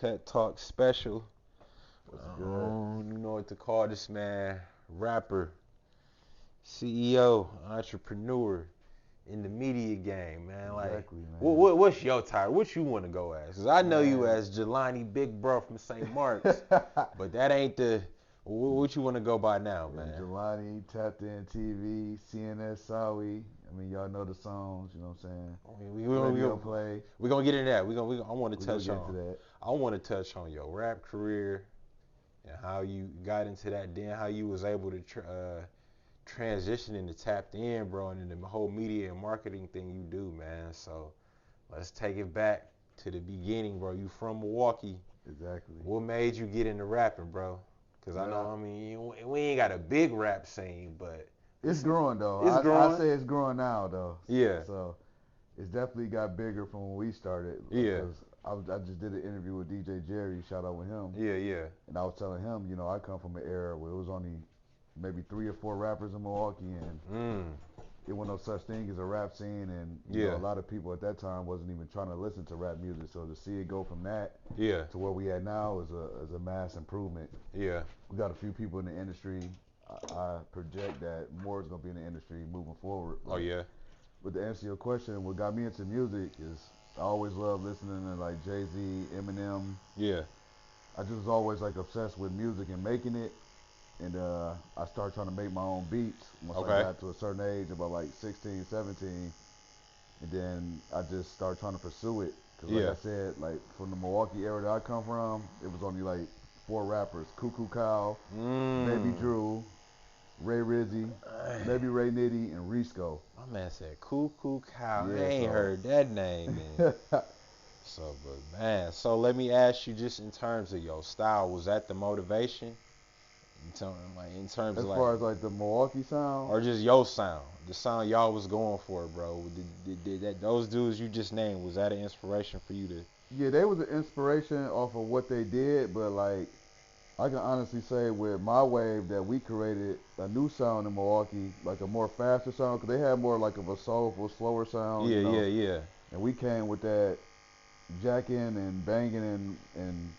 Tech Talk special. What's good? You know what to call this man. Rapper, CEO, entrepreneur in the media game, man. Like, Exactly, man. what's your title? What you want to go as? Cause I know you Man. as Jelani Big Bro from St. Mark's, but that ain't the. What you want to go by now, man? Jelani, Tapped In TV, CNS Sawi. I mean, y'all know the songs, you know what I'm saying? I mean, Radio play. We're gonna get into that. I want to We gonna touch get on. into that. I want to touch on your rap career and how you got into that. Then how you was able to transition into Tapped In, bro, and then the whole media and marketing thing you do, man. So let's take it back to the beginning, bro. You from Milwaukee. Exactly. What made you get into rapping, bro? Because I know, I mean, we ain't got a big rap scene, but it's growing though. It's growing. I say it's growing now though. Yeah. So it's definitely got bigger from when we started. Yeah. I just did an interview with DJ Jerry. Shout out with him. Yeah. And I was telling him, you know, I come from an era where it was only maybe 3 or 4 rappers in Milwaukee, and it wasn't no such thing as a rap scene, and you know, a lot of people at that time wasn't even trying to listen to rap music. So to see it go from that to where we at now is a mass improvement. Yeah. We got a few people in the industry. I project that more is gonna be in the industry moving forward. Oh yeah. But to answer your question, what got me into music is I always loved listening to like Jay-Z, Eminem. Yeah. I just was always like obsessed with music and making it. And I started trying to make my own beats once I got to a certain age, about like 16, 17. And then I just started trying to pursue it. Because like I said, like from the Milwaukee area that I come from, it was only like 4 rappers. Cuckoo Cow, Baby Drew, Ray Rizzy, maybe Ray Nitty, and Risco. My man said Cuckoo Cow. Yeah, I ain't heard that name, man. So, but man, so let me ask you, just in terms of your style, was that the motivation? In terms as of far as like the Milwaukee sound, or just your sound, the sound y'all was going for, bro. Did that those dudes you just named, was that an inspiration for you to? yeah, they was an inspiration off of what they did, but like I can honestly say with my wave that we created a new sound in Milwaukee, like a more faster sound, because they had more like of a soulful, slower sound. Yeah, you know? yeah. And we came with that jacking and banging and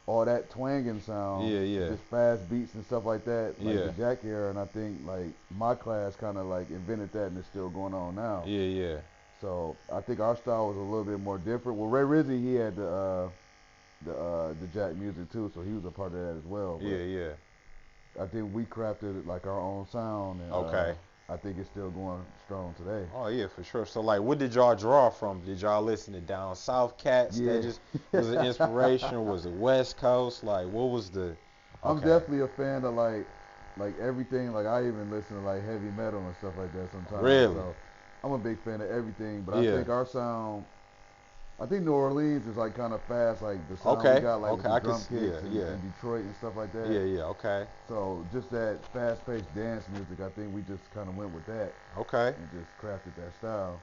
all that twanging sound. Yeah. Just fast beats and stuff like that, like Yeah. the Jack era. And I think like my class kind of like invented that, and it's still going on now. Yeah. So I think our style was a little bit more different. Well, Ray Rizzy, he had the Jack music too, so he was a part of that as well. But Yeah. I think we crafted like our own sound, and I think it's still going strong today. Oh yeah, for sure. So like, what did y'all draw from? Did y'all listen to down south cats? Yeah. That just was an inspiration. Was it West Coast? Like, what was the? Okay. I'm definitely a fan of like everything. Like I even listen to like heavy metal and stuff like that sometimes. Really? So I'm a big fan of everything. But I think our sound. I think New Orleans is like kind of fast, like the sound we got, like with the drum kicks and Detroit and stuff like that. Yeah, okay. So just that fast-paced dance music, I think we just kind of went with that. Okay. And just crafted that style.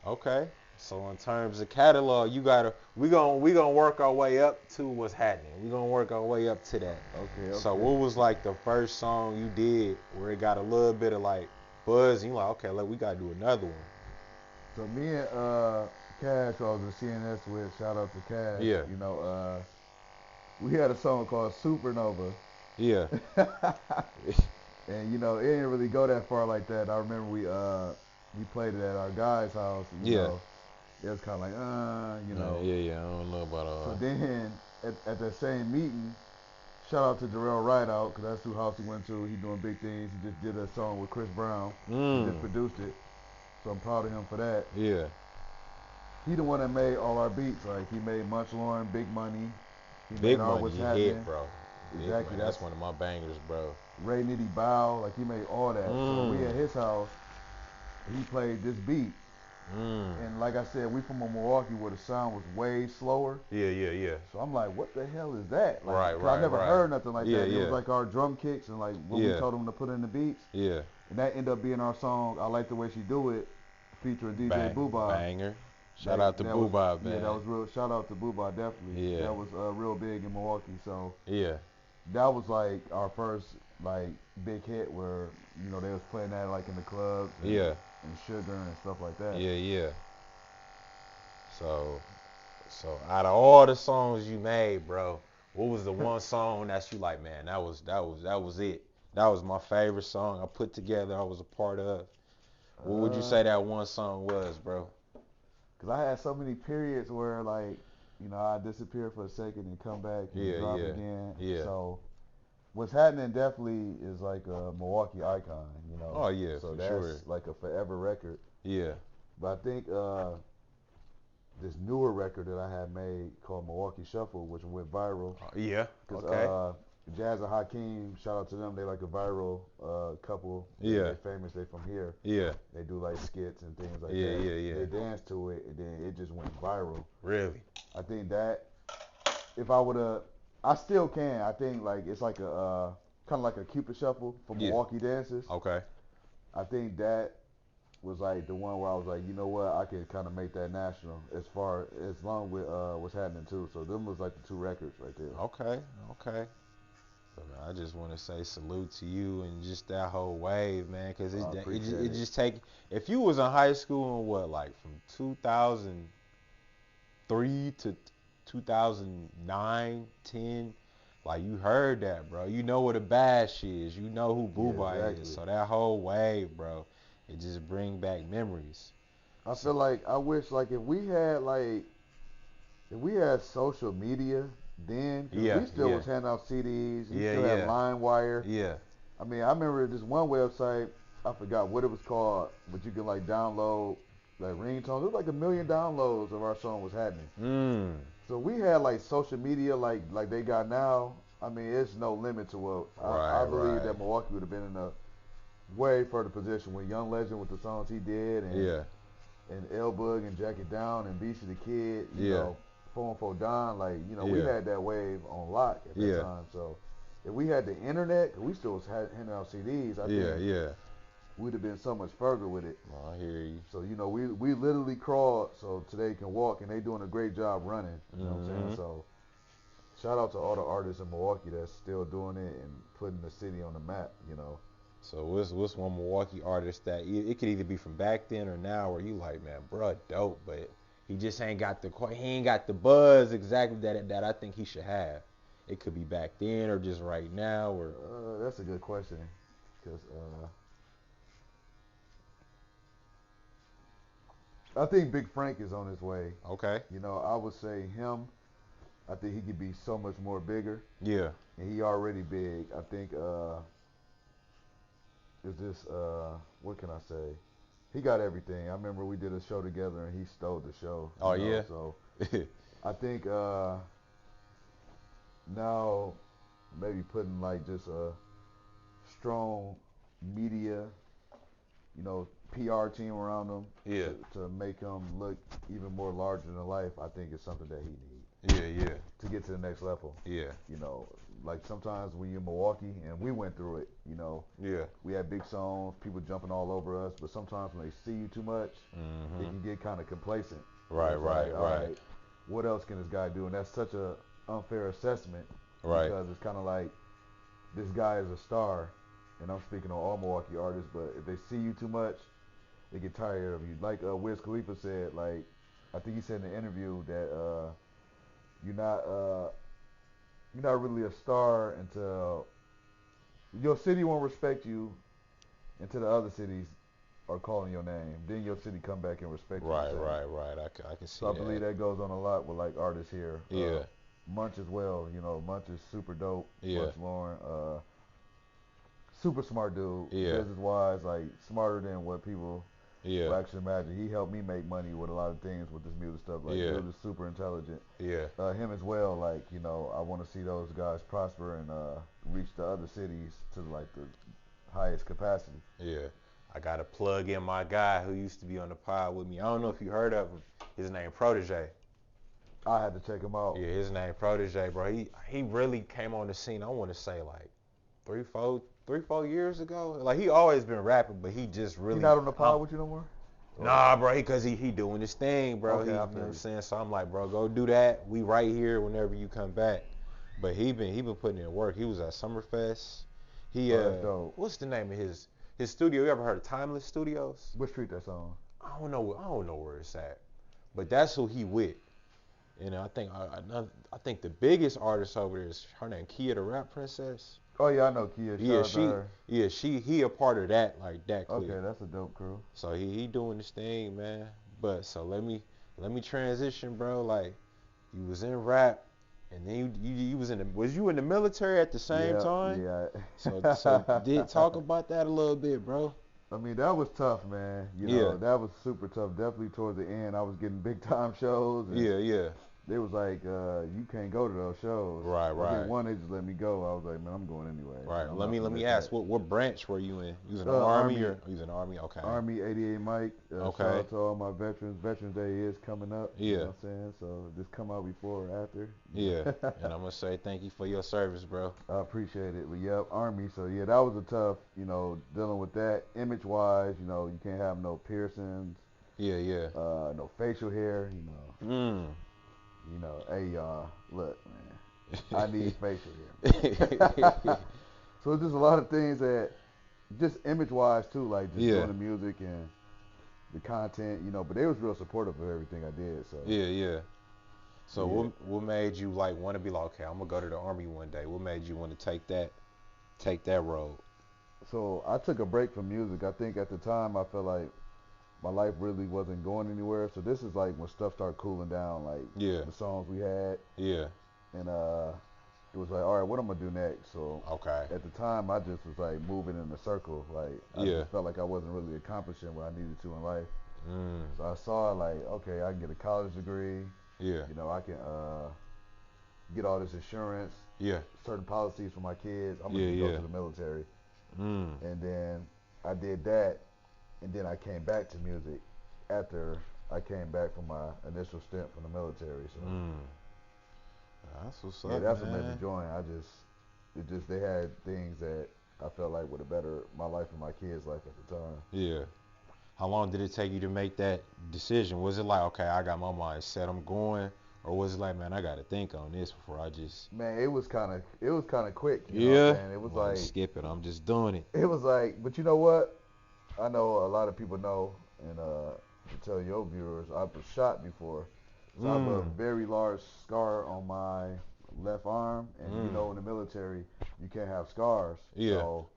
Okay. So in terms of catalog, we gonna work our way up to what's happening. We gonna work our way up to that. Okay. So what was like the first song you did where it got a little bit of like buzz? And you like, okay, we gotta do another one. So me and Cash, I was in CNS with. Shout out to Cash. Yeah. You know, we had a song called Supernova. Yeah. And you know, it didn't really go that far like that. I remember we played it at our guy's house. And, you know, it was kind of like, you know. Yeah. I don't know about all. So then at that same meeting, shout out to Darrell Rideout, because that's who house he went to. He doing big things. He just did a song with Chris Brown. He just produced it. So I'm proud of him for that. Yeah. He the one that made all our beats. Like he made Much Lauren, Big Money. He Big made Money, What's you Happening. hit, bro. Exactly. That's one of my bangers, bro. Ray Nitty Bow, like he made all that. So we at his house, he played this beat. And like I said, we from Milwaukee where the sound was way slower. Yeah. So I'm like, what the hell is that? Like, Right. I never heard nothing like that. Yeah. It was like our drum kicks and like what we told him to put in the beats. Yeah. And that ended up being our song, I Like the Way She Do It, featuring DJ Booba. Banger. Shout out to Booba, man. Yeah, that was real. Shout out to Booba, definitely. Yeah. That was real big in Milwaukee. So yeah, that was like our first like big hit where you know they was playing that like in the clubs. And Sugar and stuff like that. Yeah. So So out of all the songs you made, bro, what was the one song that you like, man, that was it. That was my favorite song I put together, I was a part of. What would you say that one song was, bro? Cause I had so many periods where like, I disappear for a second and come back and drop again. Yeah. So what's happening definitely is like a Milwaukee icon. Oh yeah, so for that's sure. like a forever record. Yeah. But I think this newer record that I had made called Milwaukee Shuffle, which went viral. Yeah. Cause Okay. Jazz and Hakeem, shout out to them. They like a viral couple. Yeah. They famous. They from here. Yeah. They do like skits and things like that. Yeah. They dance to it, and then it just went viral. Really? I think that if I would've, I still can. I think like it's like a kind of like a Cupid Shuffle for Milwaukee dancers. Okay. I think that was like the one where I was like, you know what, I could kind of make that national as long with what's happening too. So them was like the two records right there. Okay. So, man, I just want to say salute to you and just that whole wave, man, because it just take. If you was in high school in what, like from 2003 to 2009, 10, like you heard that, bro. You know what a bash is. You know who Booba is. So that whole wave, bro, it just bring back memories. I feel like I wish like if we had social media then, we still was handing out CDs. You still had LimeWire. Yeah. I mean, I remember this one website, I forgot what it was called, but you could like download like ringtones. It was like 1 million downloads of our song was happening. So we had like social media like they got now. I mean, it's no limit to what I believe that Milwaukee would have been in a way further position with Young Legend with the songs he did and L Bug and Jack It Down and BC the Kid, you know. 414 Don, like, we had that wave on lock at that time. So if we had the internet, we still was handing out CDs, I think we'd have been so much further with it. I hear you. So, we literally crawled so today can walk, and they doing a great job running. You know what I'm saying? So shout out to all the artists in Milwaukee that's still doing it and putting the city on the map, So what's one Milwaukee artist that it could either be from back then or now where you like, man, bruh, dope, but he just ain't got the buzz exactly that I think he should have. It could be back then or just right now or. That's a good question, because I think Big Frank is on his way. Okay. I would say him. I think he could be so much more bigger. Yeah. And he already big. I think is this what can I say? He got everything. I remember we did a show together and he stole the show. Oh yeah. So I think now maybe putting like just a strong media, PR team around him. Yeah. To make him look even more larger than life, I think is something that he needs. Yeah. To get to the next level. Yeah. Like sometimes when you're in Milwaukee, and we went through it, Yeah. we had big songs, people jumping all over us, but sometimes when they see you too much, they can get kind of complacent. Right. What else can this guy do? And that's such a unfair assessment. Right. Because it's kind of like, this guy is a star, and I'm speaking on all Milwaukee artists, but if they see you too much, they get tired of you. Like Wiz Khalifa said, like, I think he said in the interview that you're not really a star until your city won't respect you until the other cities are calling your name. Then your city come back and respect you. Right. I can see so I believe that goes on a lot with like artists here. Yeah. Munch as well. Munch is super dope. Yeah. Munch Lauren, super smart dude. Yeah. Business wise, like smarter than what people will actually imagine. He helped me make money with a lot of things with this music stuff. Like dude is super intelligent. Yeah. Him as well. Like I want to see those guys prosper and reach the other cities to like the highest capacity. Yeah. I got to plug in my guy who used to be on the pod with me. I don't know if you heard of him. His name Protege. I had to check him out. Yeah, his name Protege, bro. He really came on the scene, I want to say like 3-4 years ago. Like he always been rapping, but he just really. He not on the pod with you no more? Nah, bro, because he doing his thing, bro. Okay, you know what I'm saying? So I'm like, bro, go do that. We right here whenever you come back. But he been putting in work. He was at Summerfest. What's the name of his studio? You ever heard of Timeless Studios? What street that's on? I don't know where it's at. But that's who he with. And I think the biggest artist over there is her name Kia the Rap Princess. Oh yeah, I know Kia. Shout Yeah, out to her. he a part of that, like that clique. Okay, that's a dope crew. So he doing this thing, man. But so let me transition, bro. Like you was in rap, and then you was you in the military at the same Yeah, time? yeah. So did talk about that a little bit, bro. I mean, that was tough, man. You Yeah. know, that was super tough. Definitely towards the end, I was getting big time shows. And Yeah. they was like, you can't go to those shows. Right. I think one, they just let me go. I was like, man, I'm going anyway. Right. I'm Let me ask, what branch were you in? You was in the Army or you was in the Army? Okay. Army 88 Mike. Okay. Shout out to all my veterans. Veterans Day is coming up. Yeah. You know what I'm saying? So just come out before or after. Yeah. And I'm gonna say thank you for your service, bro. I appreciate it. But yep, Army. So yeah, that was a tough, dealing with that. Image wise, you can't have no piercings. Yeah. No facial hair, hey y'all, look, man, I need facial hair. So it's just a lot of things that, just image wise too, like just doing the music and the content, but they was real supportive of everything I did. So yeah. So what made you like want to be like, okay, I'm gonna go to the Army one day? What made you want to take that road? So I took a break from music. I think at the time I felt like my life really wasn't going anywhere. So this is like when stuff started cooling down, like the songs we had. Yeah. And it was like, all right, what I'm gonna do next? So at the time I just was like moving in a circle. Like I just felt like I wasn't really accomplishing what I needed to in life. So I saw like, okay, I can get a college degree. Yeah. I can get all this insurance. Yeah. Certain policies for my kids. I'm gonna go to the military. And then I did that, and then I came back to music after I came back from my initial stint from the military. So that's what's up, yeah, that's man. what made me join. They had things that I felt like would have bettered my life and my kids' life at the time. Yeah. How long did it take you to make that decision? Was it like, okay, I got my mind set, I'm going, or was it like, man, I got to think on this before I just? Man, it was kind of quick. You know what I'm saying? It was like skip it. I'm just doing it. It was like, but you know what? I know a lot of people know, and to tell your viewers, I was shot before. So I have a very large scar on my left arm, and in the military, you can't have scars. Yeah. So,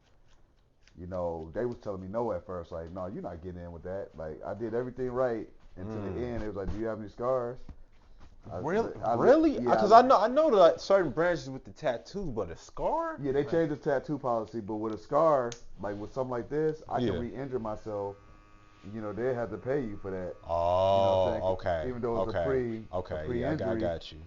they was telling me no at first, like, no, you're not getting in with that. Like, I did everything right, and to the end, it was like, do you have any scars? Really? Because I know like certain branches with the tattoos, but a scar? Yeah, they changed the tattoo policy, but with a scar, like with something like this, I can re-injure myself. They have to pay you for that. Oh, okay. Even though it's a free injury. I got you.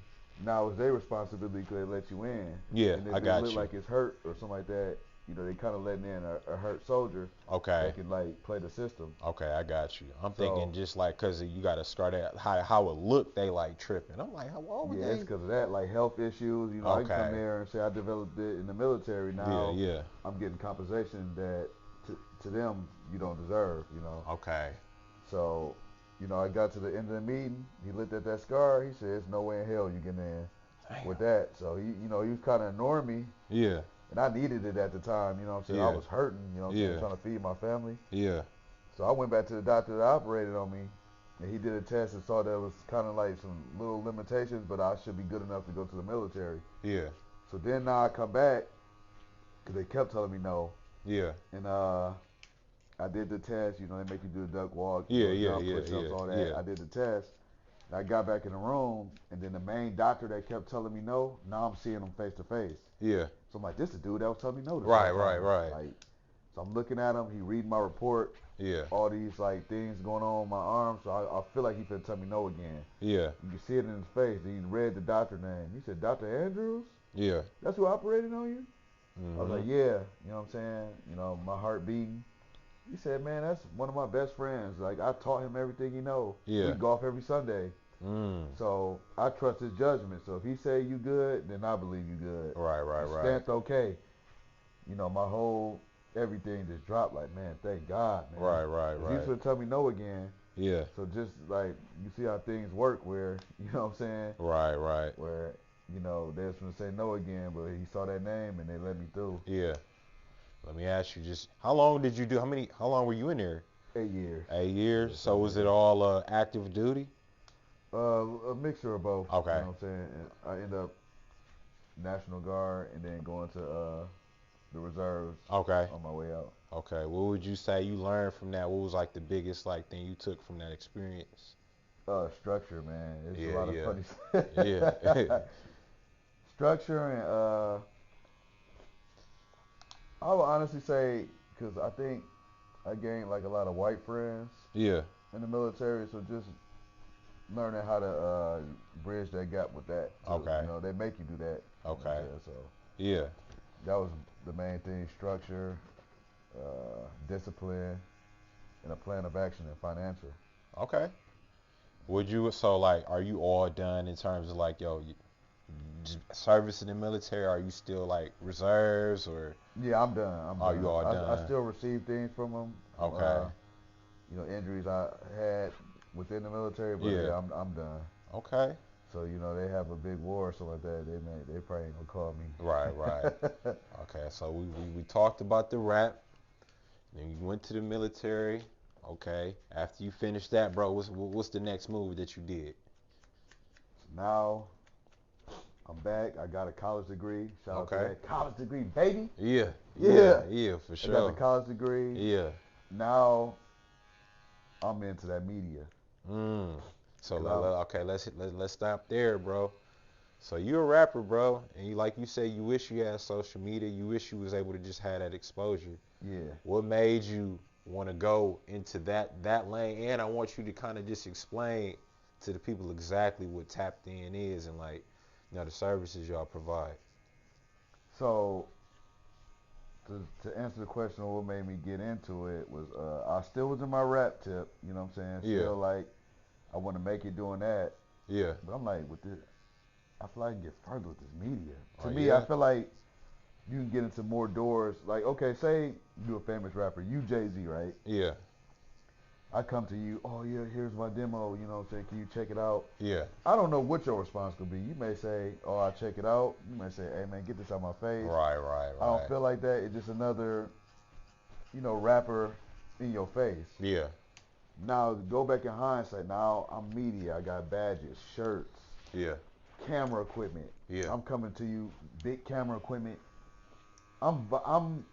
Now it's their responsibility because they let you in. Yeah, and if I got it look you. like it's hurt or something like that, they kind of letting in a hurt soldier. Okay. They can like play the system. Okay, I got you. I'm thinking just like because you got to start at how it look, they like tripping. I'm like, how old? Yeah, it's because of that, like health issues. I can come there and say I developed it in the military. Now I'm getting compensation that to them you don't deserve. Okay. So, I got to the end of the meeting. He looked at that scar. He said, "There's no way in hell you get in with that." So he was kind of ignoring me. Yeah. And I needed it at the time. You know what I'm saying? I was hurting. Trying to feed my family. Yeah. So I went back to the doctor that operated on me, and he did a test and saw there was kind of like some little limitations, but I should be good enough to go to the military. Yeah. So then now I come back because they kept telling me no. Yeah. And I did the test. They make you do a duck walk. Jump, push-ups, all that. I did the test. And I got back in the room, and then the main doctor that kept telling me no, now I'm seeing him face to face. Yeah. So I'm like, this is the dude that was telling me no. Right. Like, so I'm looking at him. He reading my report. Yeah. All these like things going on with my arm. So I feel like he finna tell me no again. Yeah. You can see it in his face. Then he read the doctor name. He said, Dr. Andrews? Yeah. That's who operated on you? Mm-hmm. I was like, yeah. You know what I'm saying? My heart beating. He said, man, that's one of my best friends. Like, I taught him everything he know. Yeah. We golf every Sunday. So I trust his judgment. So if he say you good, then I believe you good. Right. Stamped okay. My whole everything just dropped. Like, man, thank God, man. Right. He's gonna tell me no again. Yeah. So just like you see how things work, where you know what I'm saying. Right. Where they're just gonna say no again, but he saw that name and they let me through. Yeah. Let me ask you, just how long did you do? How long were you in there? 8 years. 8 years. So was it all active duty? A mixture of both. Okay. You know what I'm saying? And I end up National Guard and then going to the reserves. Okay. On my way out. Okay. What would you say you learned from that? What was like the biggest like thing you took from that experience? Structure, man. It's Yeah, a lot of yeah. funny Yeah. stuff. Structure and I would honestly say, because I think I gained like a lot of white friends Yeah. in the military, so just learning how to bridge that gap with that. Too. Okay. You know, they make you do that. Okay. So Yeah. that was the main thing: structure, discipline, and a plan of action and financial. Okay. Would you so like are you all done in terms of like service in the military? Are you still like reserves or Yeah, I'm done. I'm are done. you all I done? still receive things from them. Okay. You know, injuries I had within the military, but Yeah. yeah, I'm done. Okay. So you know, they have a big war or something like that. They probably ain't gonna call me. Right. Okay. So we talked about the rap. Then you went to the military. Okay. After you finished that, bro, what's the next move that you did? Now I'm back. I got a college degree. Shout out to Okay. that college degree, baby. Yeah. Yeah. Yeah, for I got the sure. college degree. Yeah. Now I'm into that media. So Cause let's stop there, bro. So you're a rapper, bro, and you like you say you wish you had social media. You wish you was able to just have that exposure. Yeah. What made you want to go into that lane? And I want you to kind of just explain to the people exactly what Tapped In is and like the services y'all provide. So to answer the question of what made me get into it was I still was in my rap tip. You know what I'm saying? Yeah. Still like I want to make it doing that. Yeah. But I'm like with this. I feel like I can get further with this media. To Oh, me, yeah? I feel like you can get into more doors. Like, okay, say you're a famous rapper, you Jay-Z, right? Yeah. I come to you, oh yeah, here's my demo, you know what I'm saying, can you check it out? Yeah. I don't know what your response could be. You may say, oh, I'll check it out. You may say, hey man, get this out my face. Right. I don't feel like that. It's just another, rapper in your face. Yeah. Now, go back in hindsight, now I'm media. I got badges, shirts, Yeah. camera equipment. Yeah. I'm coming to you, big camera equipment. I'm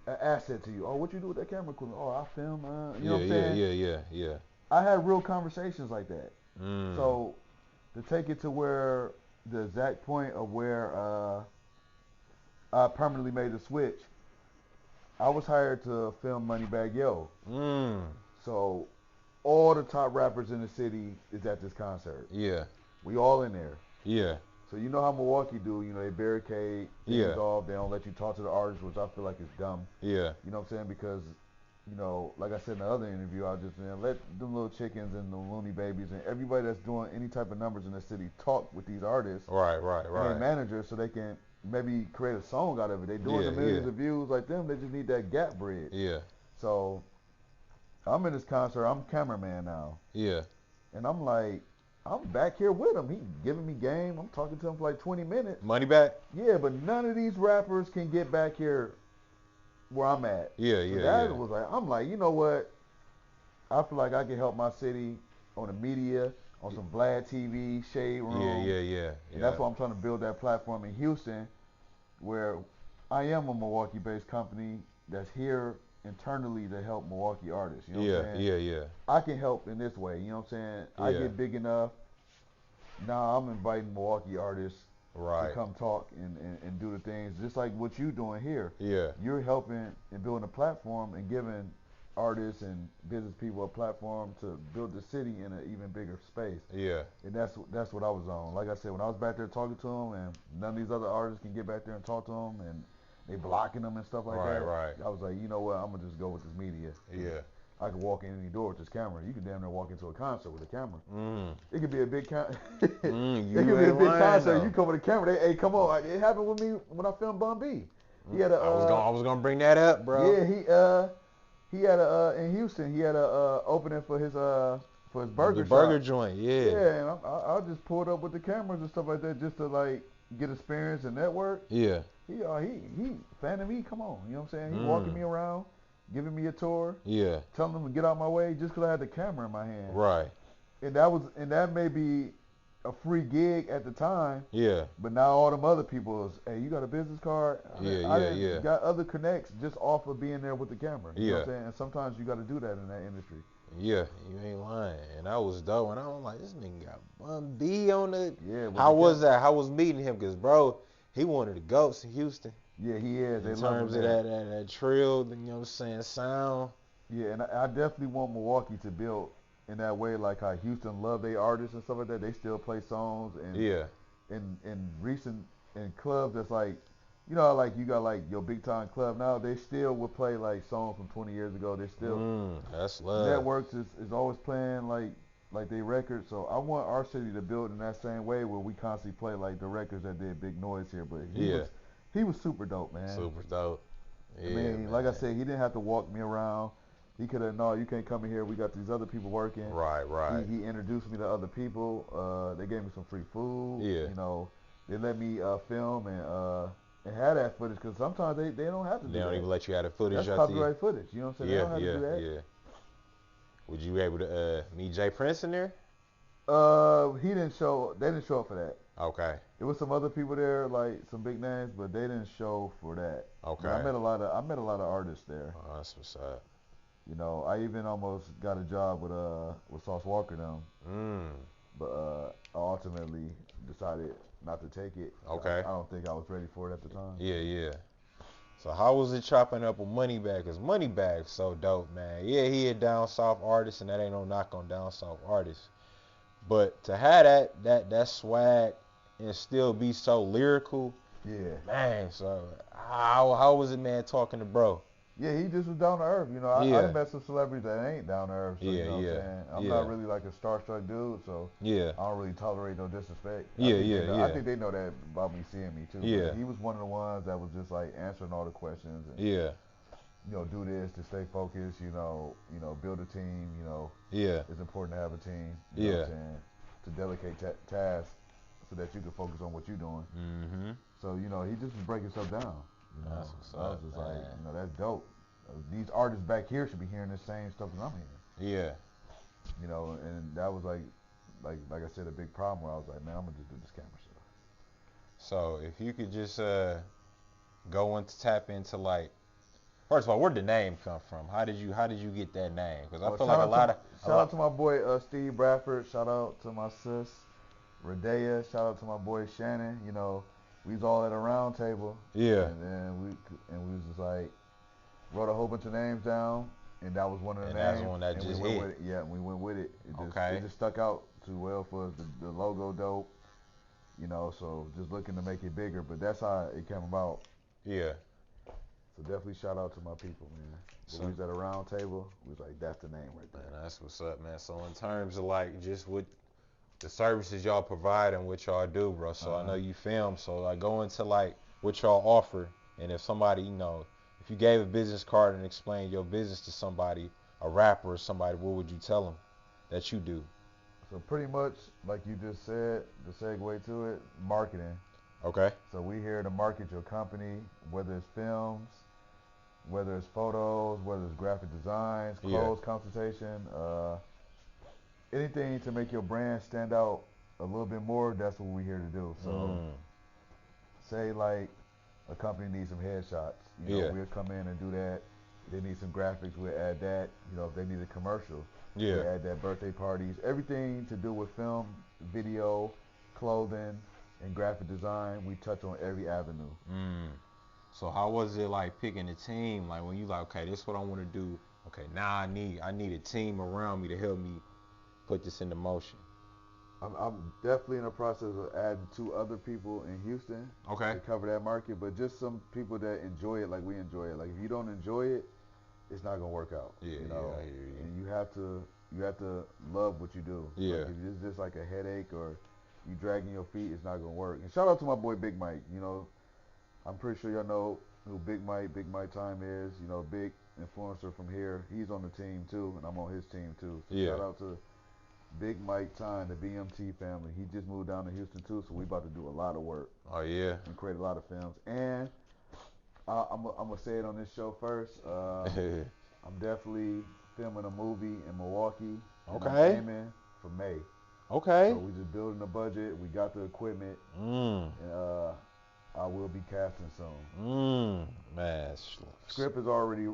an asset to you. Oh, what you do with that camera equipment? Oh, I film. You know what I'm saying? Yeah. I had real conversations like that. Mm. So to take it to where the exact point of where I permanently made the switch, I was hired to film Moneybagg Yo. So all the top rappers in the city is at this concert. Yeah. We all in there. Yeah. So you know how Milwaukee do, they barricade things off, they don't let you talk to the artists, which I feel like is dumb. Yeah. You know what I'm saying? Because, like I said in the other interview, I was just saying, let them little chickens and the loony babies and everybody that's doing any type of numbers in the city talk with these artists. Right. And their managers so they can maybe create a song out of it. They doing the millions of views like them, they just need that gap bridge. Yeah. So I'm in this concert, I'm cameraman now. Yeah. And I'm like, I'm back here with him. He giving me game. I'm talking to him for like 20 minutes. Moneybagg? Yeah, but none of these rappers can get back here where I'm at. I'm like, you know what? I feel like I can help my city on the media, on some Vlad TV, Shade Room. Yeah. And that's why I'm trying to build that platform in Houston, where I am a Milwaukee-based company that's here internally to help Milwaukee artists. You know what I'm saying? Yeah. I can help in this way. You know what I'm saying? I get big enough. Now I'm inviting Milwaukee artists to come talk and do the things just like what you're doing here. Yeah. You're helping and building a platform and giving artists and business people a platform to build the city in an even bigger space. Yeah. And that's what I was on. Like I said, when I was back there talking to them and none of these other artists can get back there and talk to them and they blocking them and stuff like that. Right. I was like, you know what? I'm gonna just go with this media. Yeah. I could walk in any door with this camera. You could damn near walk into a concert with a camera. It could be a big concert. It could be a big concert. You come with a camera. Hey, come on. It happened with me when I filmed Bun B. He had I was gonna bring that up, bro. Yeah, he had in Houston. He had a opening for his burger shop. Burger joint. Yeah. Yeah, and I just pulled up with the cameras and stuff like that just to like get experience and network. Yeah. He fanning me. Come on, you know what I'm saying? He walking me around, giving me a tour. Yeah. Telling them to get out my way just because I had the camera in my hand. Right. And that may be a free gig at the time. Yeah. But now all them other people is, hey, you got a business card? I didn't got other connects just off of being there with the camera. You know what I'm saying? And sometimes you got to do that in that industry. Yeah, you ain't lying. And I was dope. And I was like, this nigga got Bun B on the. Yeah. How was that? How was meeting him? Because, bro, he one of the GOATs in Houston. Yeah, he is. In terms of that trill, you know what I'm saying, sound. Yeah, and I definitely want Milwaukee to build in that way, like how Houston love their artists and stuff like that. They still play songs and in clubs that's like, you know, like you got like your big time club now. They still will play like songs from 20 years ago. They still that's love. Networks is always playing like they records. So I want our city to build in that same way where we constantly play like the records that did big noise here. But he was super dope, man. Super dope. Yeah, I mean, like I said, he didn't have to walk me around. He could have, no, you can't come in here. We got these other people working. Right. He introduced me to other people. They gave me some free food. Yeah. You know, they let me film and have that footage because sometimes they don't have to do that. They don't even let you have the footage. That's copyright footage. You know what I'm saying? They don't have to do that. Yeah. Would you be able to meet Jay Prince in there? He didn't show. They didn't show up for that. Okay. There was some other people there, like some big names, but they didn't show for that. Okay. But I met a lot of artists there. Oh, that's what's up. You know, I even almost got a job with Sauce Walker them. But I ultimately decided not to take it. Okay. I don't think I was ready for it at the time. Yeah. So how was it chopping up with Moneybagg? Cause Moneybag's so dope, man. Yeah, he a down south artist, and that ain't no knock on down south artists. But to have that swag and still be so lyrical, man. So how was it, man, talking to bro? Yeah, he just was down to earth. You know, I done met some celebrities that ain't down to earth. So, you know what I'm saying? I'm not really like a starstruck dude, so I don't really tolerate no disrespect. I think they know that about me seeing me too. Yeah. But he was one of the ones that was just like answering all the questions. And, you know, do this to stay focused. You know, build a team. You know, it's important to have a team. You know what I'm saying? To delegate tasks so that you can focus on what you're doing. So you know, he just was breaking stuff down. You know, I was just like, you know, that's dope. These artists back here should be hearing the same stuff that I'm hearing. Yeah. You know, and that was like I said, a big problem where I was like, man, I'm gonna just do this camera stuff. So if you could just go into tap into like, first of all, where'd the name come from? How did you get that name? Because I feel like shout out to my boy Steve Bradford. Shout out to my sis Radea. Shout out to my boy Shannon. You know, we was all at a round table. Yeah. And then we was just like, wrote a whole bunch of names down, and that was one of the names. That's the one that just we went hit. with it. Yeah, we went with it. It just stuck out too well for us. The logo dope. You know, so just looking to make it bigger, but that's how it came about. Yeah. So definitely shout out to my people, man. When we was at a round table, we was like, that's the name right there. Man, that's what's up, man. So in terms of like just what the services y'all provide and what y'all do, bro. So I know you film, so like go into like what y'all offer, and if somebody, you know, if you gave a business card and explained your business to somebody, a rapper or somebody, what would you tell them that you do? So pretty much, like you just said, the segue to it, marketing. Okay. So we here to market your company, whether it's films, whether it's photos, whether it's graphic designs, clothes consultation, anything to make your brand stand out a little bit more, that's what we're here to do. So say like a company needs some headshots, you know, we'll come in and do that. They need some graphics, we'll add that. You know, if they need a commercial, we'll add that, birthday parties, everything to do with film, video, clothing, and graphic design, we touch on every avenue. So how was it like picking a team? Like when you like, okay, this is what I want to do. Okay, now I need a team around me to help me put this into motion. I'm definitely in the process of adding 2 other people in Houston to cover that market, but just some people that enjoy it like we enjoy it. Like if you don't enjoy it, it's not gonna work out. Yeah, you know, I hear you. And you have to love what you do. Yeah. Like if it's just like a headache or you dragging your feet, it's not gonna work. And shout out to my boy Big Mike. You know, I'm pretty sure y'all know who Big Mike Time is. You know, big influencer from here. He's on the team too, and I'm on his team too. So shout out to Big Mike Time, the BMT family. He just moved down to Houston too, so we about to do a lot of work. Oh yeah. And create a lot of films. And I'm gonna say it on this show first. I'm definitely filming a movie in Milwaukee. And I'm aiming for May. Okay. So we just building the budget. We got the equipment, Mm. and I will be casting soon. Man. Script is already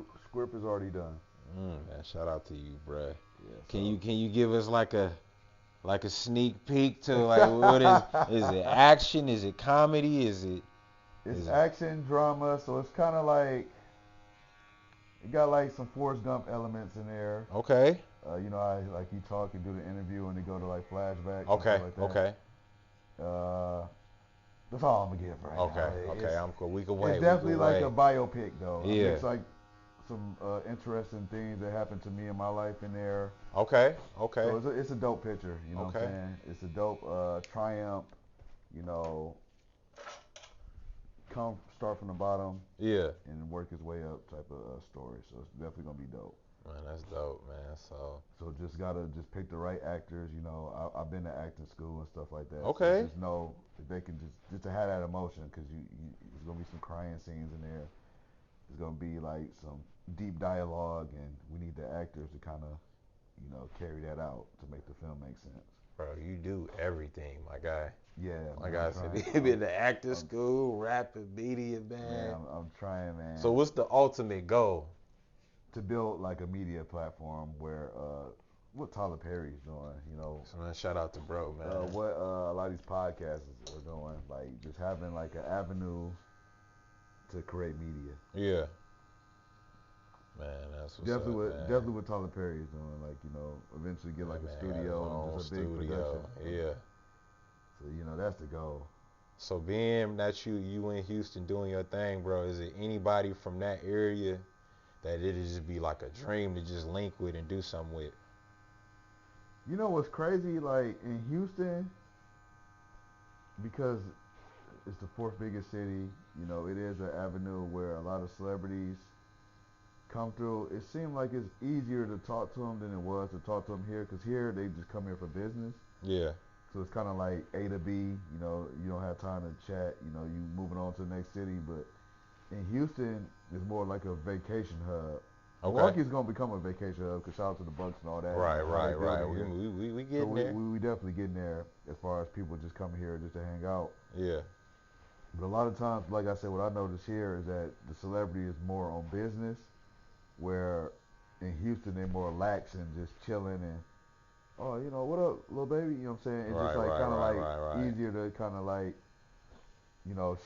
done. Man. Shout out to you, bruh. Yeah. Can you give us like a sneak peek to like what is it action? Is it comedy? It's Is it action drama, so it's kind of like it got like some Forrest Gump elements in there. okay? I like you talk and do the interview and they go to like flashbacks and stuff Okay, like that. okay, Uh, that's all I'm gonna give right now. okay. I'm cool. We can It's wait. We definitely can like a wait. biopic though. I Yeah. mix like some interesting things that happened to me in my life in there. Okay. Okay. So it's a dope picture. You know what I'm Okay. saying? It's a dope triumph. You know, start from the bottom Yeah. and work his way up type of story. So it's definitely gonna be dope. Man, that's dope, man. So just gotta just pick the right actors. I've been to acting school and stuff like that. So Okay. just know if they can just to have that emotion, because there's gonna be some crying scenes in there. There's gonna be like some deep dialogue, and we need the actors to kind of carry that out to make the film make sense. Bro, you do everything, my guy. Yeah, Like man, I'm I said, trying. he been to acting school, rapping, media, Man, man. I'm trying, man. So what's the ultimate goal? To build like a media platform where what Tyler Perry's doing, So man, shout out to bro, man. what a lot of these podcasts are doing, like just having like an avenue to create media. Yeah. Man, that's what's Definitely up, what man. definitely what Tyler Perry is doing, like eventually get like Man, a got his studio and own just a big production. studio. Yeah. So that's the goal. So being that you in Houston doing your thing, bro, is it anybody from that area that it'd just be like a dream to just link with and do something with? You know what's crazy? Like in Houston, because it's the fourth biggest city. It is an avenue where a lot of celebrities come through. It seemed like it's easier to talk to them than it was to talk to them here, because here they just come here for business. Yeah. So it's kind of like A to B. You don't have time to chat. You moving on to the next city. But in Houston, it's more like a vacation hub. Okay. Milwaukee's gonna become a vacation hub because shout out to the Bucks and all that. Right. We So getting there. we definitely getting there as far as people just coming here just to hang out. Yeah. But a lot of times, like I said, what I notice here is that the celebrity is more on business, where in Houston they're more lax and just chilling and what up, little baby? You know what I'm saying? It's just like kind of like easier to kind of like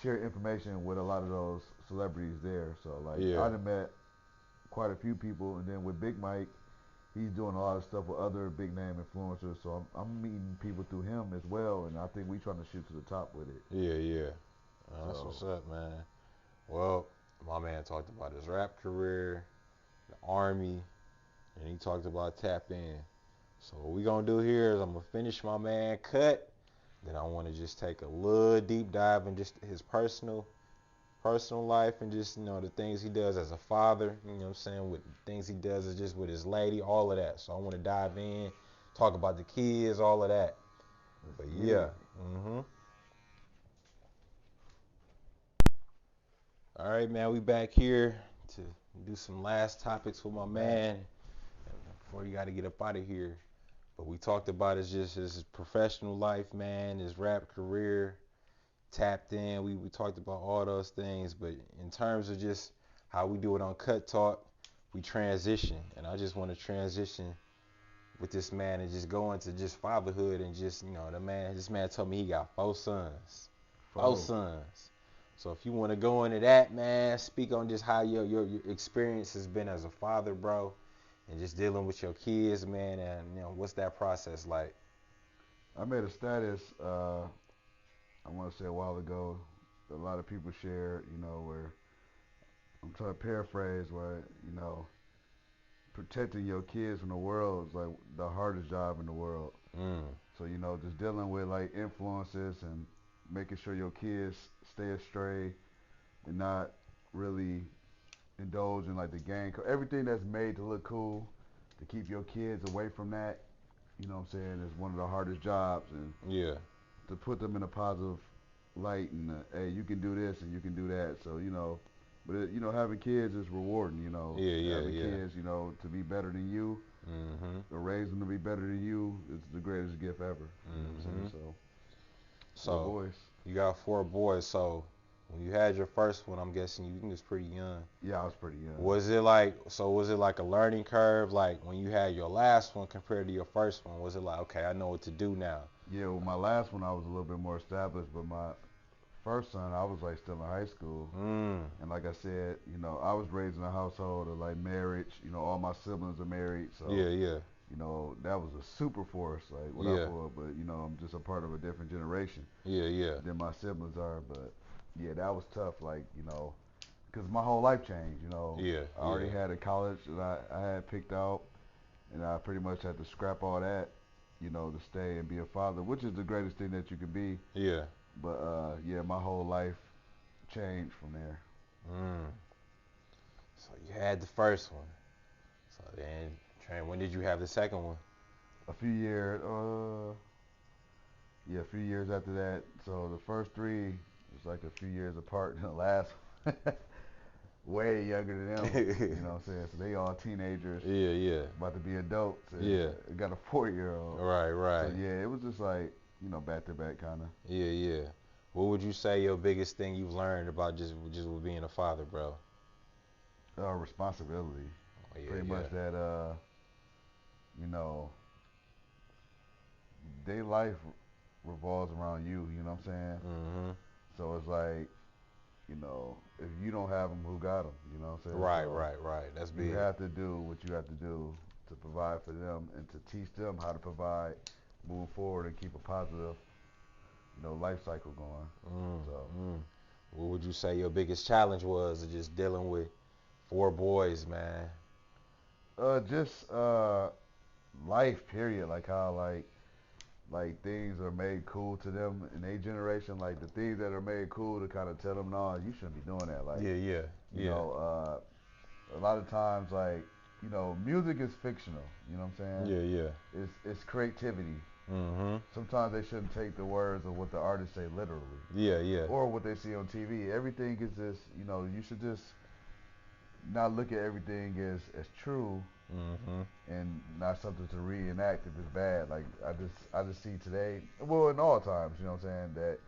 share information with a lot of those celebrities there. So like I done met quite a few people, and then with Big Mike, he's doing a lot of stuff with other big name influencers. So I'm meeting people through him as well, and I think we trying to shoot to the top with it. Yeah. That's what's up, man. Well, my man talked about his rap career, the army, and he talked about tap in. So what we gonna do here is I'm gonna finish my man cut. Then I want to just take a little deep dive in just his personal life and just the things he does as a father. You know what I'm saying? With things he does is just with his lady, all of that. So I want to dive in, talk about the kids, all of that. But yeah. All right, man. We back here to do some last topics with my man. Before you got to get up out of here. But we talked about his professional life, man, his rap career, tapped in. We talked about all those things. But in terms of just how we do it on Cut Talk, we transition. And I just want to transition with this man and just go into just fatherhood and just, this man told me he got 4 sons. 4 sons. So if you want to go into that, man, speak on just how your experience has been as a father, bro. And just dealing with your kids, man, and what's that process like? I made a status, I want to say a while ago, that a lot of people shared, where I'm trying to paraphrase, where protecting your kids from the world is like the hardest job in the world. So just dealing with like influences and making sure your kids stay astray and not really indulge in like the gang, everything that's made to look cool, to keep your kids away from that. You know what I'm saying? Is one of the hardest jobs, and Yeah. to put them in a positive light and hey, you can do this and you can do that. So but having kids is rewarding. Yeah. Having kids, to be better than you, Mm-hmm. To raise them to be better than you is the greatest gift ever. You know what I'm Mm-hmm. saying? So, 4 So boys. you got 4 boys. So when you had your first one, I'm guessing you was pretty young. Yeah, I was pretty young. Was it like a learning curve? Like when you had your last one compared to your first one, was it like, okay, I know what to do now? Yeah, well, my last one I was a little bit more established, but my first son I was like still in high school. Mm. And like I said, I was raised in a household of like marriage. All my siblings are married, so Yeah, yeah, that was a super force. Like what I yeah, pulled, but I'm just a part of a different generation yeah, yeah, than my siblings are. But yeah, that was tough. Like because my whole life changed. yeah, I already yeah, had a college that I had picked out, and I pretty much had to scrap all that, to stay and be a father, which is the greatest thing that you can be. yeah. But yeah, my whole life changed from there. Mm. So you had the first one. So then, Trent, when did you have the second one? A few years, yeah, a few years after that. So the first three was like a few years apart, and the last way younger than them. You know what I'm saying? So they all teenagers, Yeah, yeah, about to be adults, and yeah. got a 4-year-old. Right, So right. yeah, it was just like back to back kind of. Yeah, yeah. What would you say your biggest thing you've learned about just with being a father, bro? Responsibility. Oh, yeah, Pretty yeah. much that you know, their life revolves around you. You know what I'm saying? Mhm. So it's like, if you don't have them, who got them? You know what I'm saying? Right, So right, right. That's you big. have to do what you have to do to provide for them and to teach them how to provide, move forward, and keep a positive, life cycle going. Mm, So, mm. What would you say your biggest challenge was of just dealing with 4 boys, man? just life, period. Like how like things are made cool to them in their generation. Like the things that are made cool to kind of tell them, no, you shouldn't be doing that. Like, Yeah, yeah, you yeah, know, a lot of times, like, music is fictional. You know what I'm saying? yeah, yeah. It's creativity. Mhm. Sometimes they shouldn't take the words of what the artists say literally, Yeah, yeah, or what they see on TV. Everything is just, you should just not look at everything as true mhm. and not something to reenact if it's bad. Like I just see today, well, in all times, you know what I'm saying, that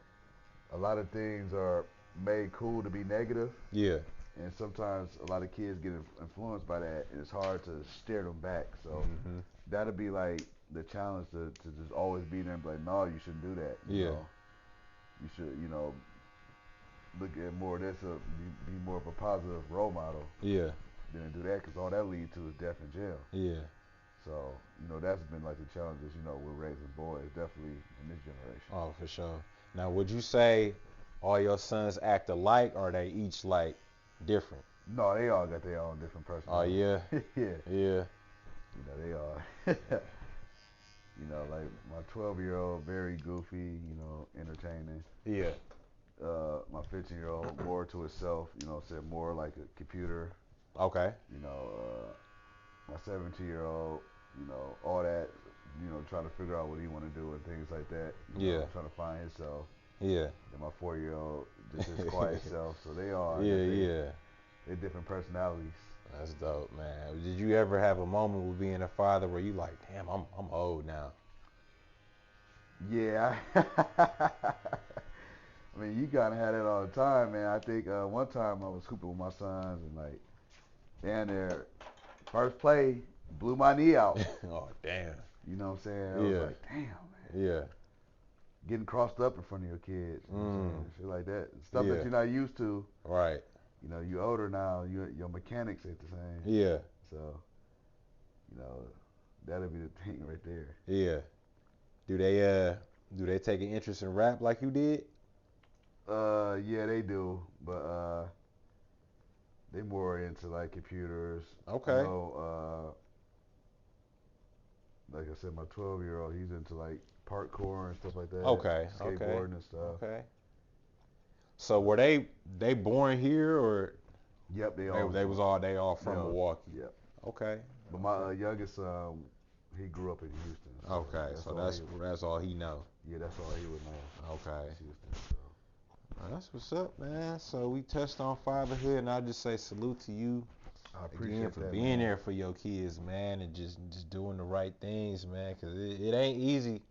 a lot of things are made cool to be negative, Yeah. and sometimes a lot of kids get influenced by that, and it's hard to steer them back. So Mhm. that'll be like the challenge to just always be there and be like, no, you shouldn't do that. Yeah. You should, look at more of this, be more of a positive role model Yeah. than do that, because all that leads to is death and jail. Yeah. So, that's been like the challenges, with raising boys, definitely in this generation. Oh, for sure. Now, would you say all your sons act alike, or are they each like different? No, they all got their own different Oh personalities. yeah, Yeah, yeah, they are. Like my 12-year-old, very goofy, entertaining. yeah. My 15-year-old, more to itself, said more like a computer. Okay. My 17-year-old, all that, trying to figure out what he want to do and things like that. Yeah, Trying to find himself. yeah, And my 4-year-old, just his quiet self. So they all yeah, got yeah. they different personalities. That's dope, man. Did you ever have a moment with being a father where you like, damn, I'm old now? Yeah. I mean, you kind of had it all the time, man. I think one time I was hooping with my sons and like, down there, first play, blew my knee out. Oh, damn. You know what I'm saying? I was Yeah, like, damn, man. yeah. Getting crossed up in front of your kids. You know what I'm Mm, saying? Shit like that. Stuff that yeah. you're not used to. Right. You older now. Your mechanics ain't the same. Yeah, So, you know, that'll be the thing right there. yeah. Do they take an interest in rap like you did? Yeah, they do, but they more into like computers. I Okay. know, like I said, my 12-year-old, he's into like parkour and stuff like that, Okay. Okay. skateboarding and stuff. Okay. So were they born here, or Yep, they they all was they was born. all They from all, Milwaukee? yep. Okay. But my Okay. youngest, he grew up in Houston, so Okay. that's So all he. that's all he know. Yeah, that's all he would know. Okay. Is Houston. So. Well, that's what's up, man. So we touched on fatherhood, and I just say salute to you I again, appreciate for that, being man. there for your kids, man, and just doing the right things, man, because it ain't easy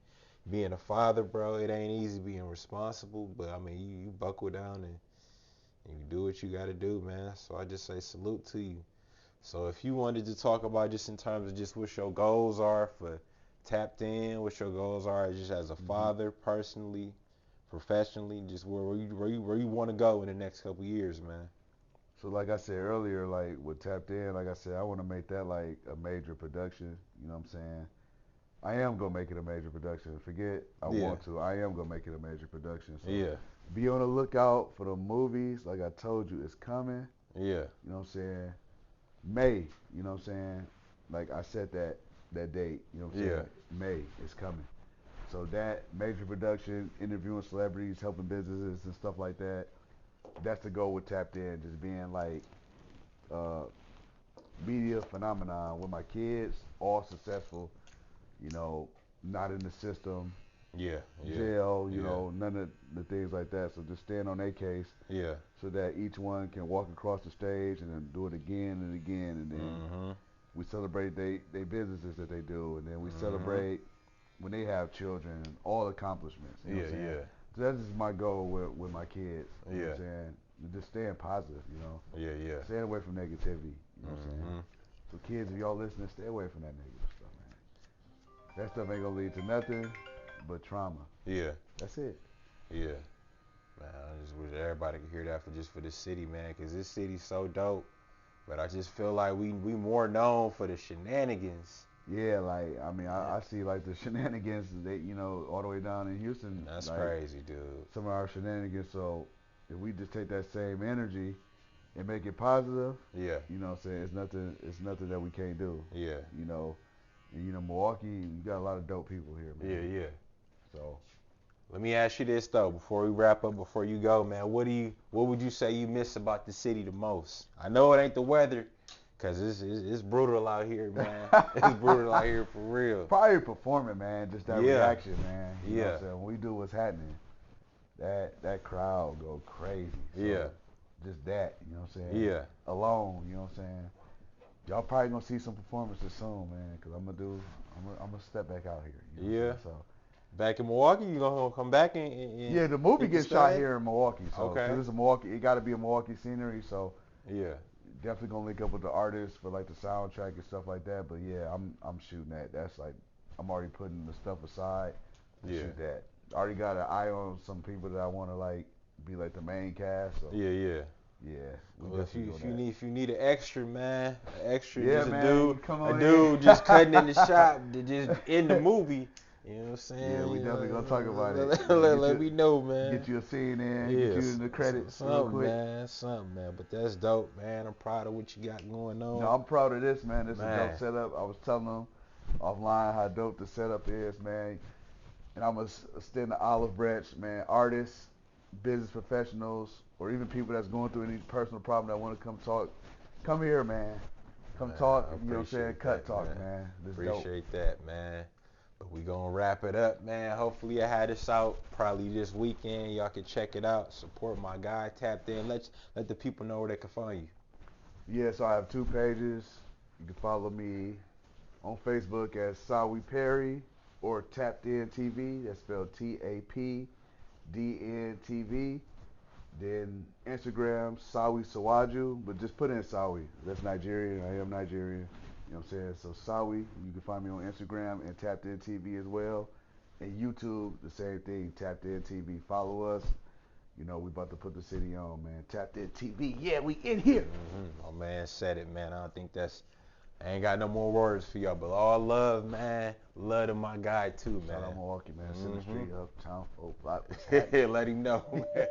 being a father, bro. It ain't easy being responsible, but I mean, you buckle down and you do what you got to do, man. So I just say salute to you. So if you wanted to talk about just in terms of just what your goals are for Tapped In, what your goals are just as a Mm-hmm. father, personally, professionally, just where you want to go in the next couple years, man. So like I said earlier, like with Tapped In, like I said, I want to make that like a major production. You know what I'm saying? I am gonna make it a major production. Forget I Yeah, want to. I am gonna make it a major production. So yeah, be on the lookout for the movies. Like I told you, it's coming. yeah, You know what I'm saying? May. You know what I'm saying? Like I said that date. You know what I'm yeah. saying? May is coming. So that major production, interviewing celebrities, helping businesses and stuff like that. That's the goal with Tapped In. Just being like uh, media phenomenon with my kids, all successful. You know, not in the system, Yeah, yeah, jail. You yeah, know, none of the things like that. So just stand on their case yeah. so that each one can walk across the stage and then do it again and again, and then Mhm, we celebrate they businesses that they do, and then we mhm. celebrate when they have children, all accomplishments. You know Yeah, what I'm saying? yeah, So that's just my goal with my kids. You know yeah, what I'm saying? Just staying positive. You know, yeah, yeah. staying away from negativity. You know what I'm saying? Mhm. So kids, if y'all listening, stay away from that negative stuff, man. That stuff ain't gonna lead to nothing but trauma. Yeah, That's it. yeah. Man, I just wish everybody could hear that for this city, man, because this city's so dope. But I just feel like we more known for the shenanigans. Yeah, like I mean, Yeah. I see like the shenanigans that all the way down in Houston, And that's like crazy, dude. some of our shenanigans. So if we just take that same energy and make it positive, Yeah, you know what I'm saying? It's nothing that we can't do. yeah, You know, and Milwaukee, you got a lot of dope people here, yeah, man. yeah. So Let me ask you this though, before we wrap up, before you go, man. What would you say you miss about the city the most? I know it ain't the weather, cause it's brutal out here, man. It's brutal out here for real. probably performing, man, just that Yeah, reaction, man. You know what yeah, I'm saying? When we do what's happening, that crowd go crazy. yeah, So just that, you know what I'm saying? yeah. Alone, you know what I'm saying? Y'all probably gonna see some performances soon, man, cause I'm gonna step back out here. You know what I'm Yeah. saying? So Back in Milwaukee, you gonna come back and yeah, the movie hit the gets shot stage? here in Milwaukee, so Okay. cause it's a Milwaukee, it got to be a Milwaukee scenery. So Yeah. definitely gonna link up with the artists for like the soundtrack and stuff like that. But yeah, I'm shooting that. That's like I'm already putting the stuff aside to Yeah. shoot that. I already got an eye on some people that I want to like be like the main cast. So Yeah. Yeah. yeah, we Well, if definitely you doing if you that. need if you need an extra man, an extra Yeah, just man, you come a on in. dude just cutting in the shop, just in the movie. You know what I'm Yeah, saying? we You definitely gonna talk about know, it. You know, let me know, man. get you a scene in, get you Yes, in the credits real something, quick. man, something, man. But that's dope, man. I'm proud of what you got going No, on, I'm proud of this, man. This is a dope man. setup. I was telling them offline how dope the setup is, man. And I'm gonna extend the olive branch, man. Artists, business professionals, or even people that's going through any personal problem that want to come talk. Come here, man. Come Man, talk. I You know what I'm saying? appreciate Cut that, talk, man. man. This dope. Appreciate that, man. But we gonna wrap it up, man. Hopefully I had this out probably this weekend. Y'all can check it out. Support my guy. Tapped In. Let the people know where they can find you. Yeah, so I have 2 pages. You can follow me on Facebook as Sawi Perry or Tapped In TV. That's spelled TAPDN TV. Then Instagram, Sawi Sawaju, but just put in Sawi. That's Nigerian. I am Nigerian. You know what I'm saying? So Sawi, you can find me on Instagram and Tapped In TV as well. And YouTube, the same thing, Tapped In TV. Follow us. You know, we about to put the city on, man. Tapped In TV. Yeah, we in here. My man said it, man. I don't think I ain't got no more words for y'all, but all love, man. Love to my guy too, Shout out man. Milwaukee, man. Center Street, uptown, folk block. What's happening? Let him know, man.